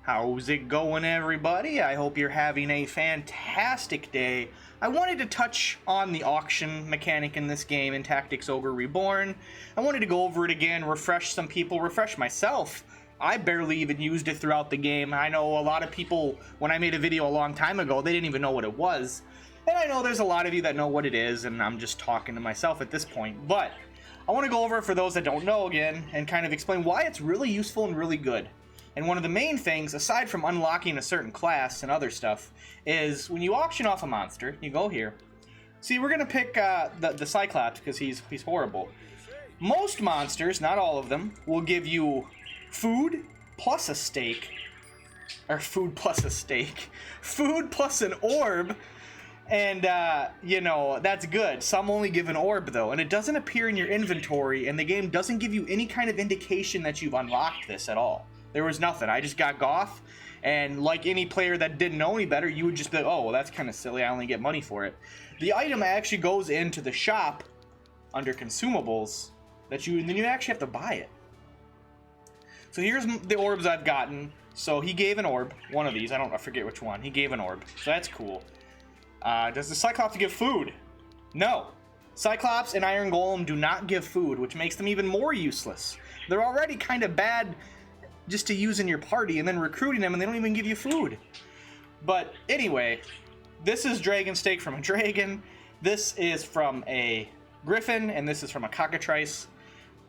How's it going, everybody? I hope you're having a fantastic day. I wanted to touch on the auction mechanic in this game in Tactics Ogre Reborn. I wanted to go over it again, refresh some people, refresh myself. I barely even used it throughout the game. I know a lot of people, when I made a video a long time ago, they didn't even know what it was. And I know there's a lot of you that know what it is, and I'm just talking to myself at this point. But I want to go over it for those that don't know again, and kind of explain why it's really useful and really good. And one of the main things, aside from unlocking a certain class and other stuff, is when you auction off a monster, you go here. See, we're going to pick the Cyclops because he's horrible. Most monsters, not all of them, will give you food plus a steak. Or food plus a steak. Food plus an orb. And, you know, that's good. Some only give an orb, though. And it doesn't appear in your inventory, and the game doesn't give you any kind of indication that you've unlocked this at all. There was nothing. I just got Goth, and like any player that didn't know any better, you would just be like, oh, well, that's kind of silly. I only get money for it. The item actually goes into the shop under consumables, and then you actually have to buy it. So here's the orbs I've gotten. So he gave an orb, one of these. I forget which one. He gave an orb, so that's cool. Does the Cyclops give food? No. Cyclops and Iron Golem do not give food, which makes them even more useless. They're already kind of bad just to use in your party, and then recruiting them, and they don't even give you food. But anyway, this is Dragon Steak from a Dragon. This is from a Griffin, and this is from a Cockatrice.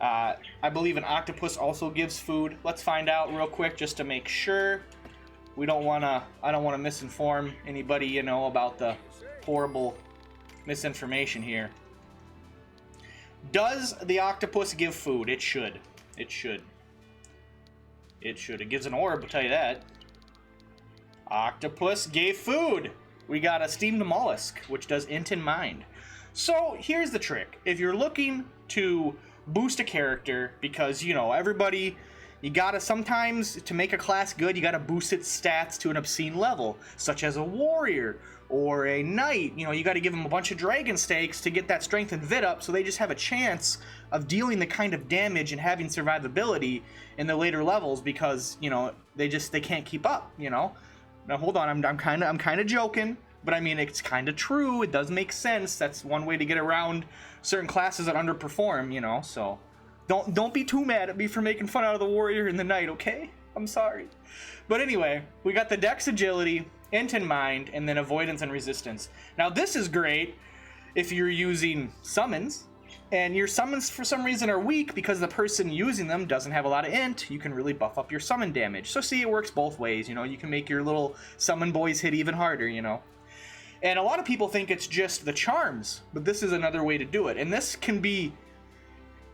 I believe an Octopus also gives food. Let's find out real quick just to make sure. I don't want to misinform anybody, you know, about the horrible misinformation here. Does the Octopus give food? It should. It should. It should. It gives an orb, I'll tell you that. Octopus gave food. We got a Steamed Mollusk, which does Int and Mind. So here's the trick. If you're looking to boost a character, because, you know, everybody, you gotta sometimes, to make a class good, you gotta boost its stats to an obscene level, such as a warrior or a knight. You know, you gotta give them a bunch of dragon stakes to get that strength and vit up, so they just have a chance of dealing the kind of damage and having survivability in the later levels, because, you know, they can't keep up, you know. Now hold on, I'm kind of joking, but I mean, it's kind of true. It does make sense. That's one way to get around certain classes that underperform, you know. So don't be too mad at me for making fun out of the warrior and the knight, okay? I'm sorry. But anyway, we got the Dex Agility, Int and Mind, and then Avoidance and Resistance. Now this is great if you're using summons, and your summons for some reason are weak because the person using them doesn't have a lot of int. You can really buff up your summon damage. So see, it works both ways, you know. You can make your little summon boys hit even harder, you know. And a lot of people think it's just the charms, but this is another way to do it. And this can be,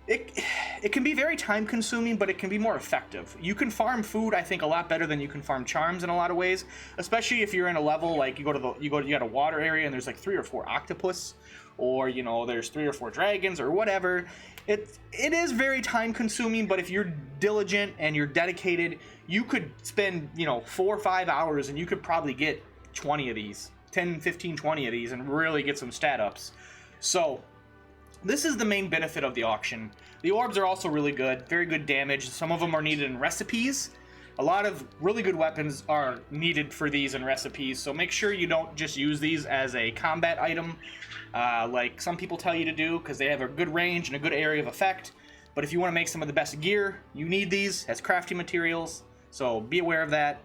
it can be very time consuming, but it can be more effective. You can farm food, I think, a lot better than you can farm charms in a lot of ways, especially if you're in a level like you got a water area and there's like 3 or 4 octopus, or, you know, there's 3 or 4 dragons or whatever. It is very time consuming, but if you're diligent and you're dedicated, you could spend, you know, 4 or 5 hours and you could probably get 20 of these, 10, 15, 20 of these, and really get some stat ups. So this is the main benefit of the auction. The orbs are also really good, very good damage. Some of them are needed in recipes. A lot of really good weapons are needed for these in recipes, so make sure you don't just use these as a combat item like some people tell you to do, because they have a good range and a good area of effect. But if you want to make some of the best gear, you need these as crafting materials, so be aware of that.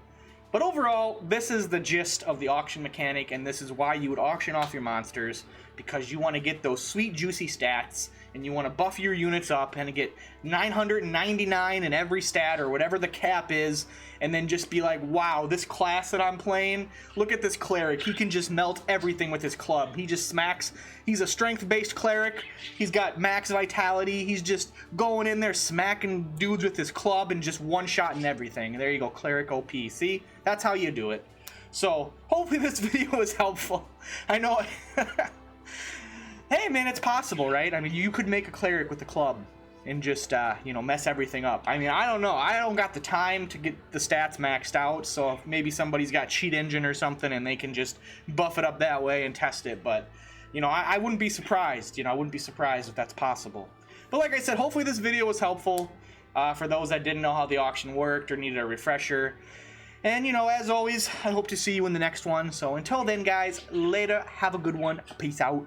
But overall, this is the gist of the auction mechanic, and this is why you would auction off your monsters, because you want to get those sweet, juicy stats, and you want to buff your units up and get 999 in every stat, or whatever the cap is, and then just be like, wow, this class that I'm playing, look at this cleric. He can just melt everything with his club. He just smacks. He's a strength-based cleric. He's got max vitality. He's just going in there smacking dudes with his club and just one-shotting everything. There you go, cleric OP. See? That's how you do it. So, hopefully this video was helpful. I know... Hey man, it's possible, right? I mean, you could make a cleric with the club and just, you know, mess everything up. I mean, I don't know. I don't got the time to get the stats maxed out, so if maybe somebody's got cheat engine or something and they can just buff it up that way and test it. But, you know, I wouldn't be surprised. You know, I wouldn't be surprised if that's possible. But like I said, hopefully this video was helpful for those that didn't know how the auction worked or needed a refresher. And, you know, as always, I hope to see you in the next one. So until then, guys, later. Have a good one. Peace out.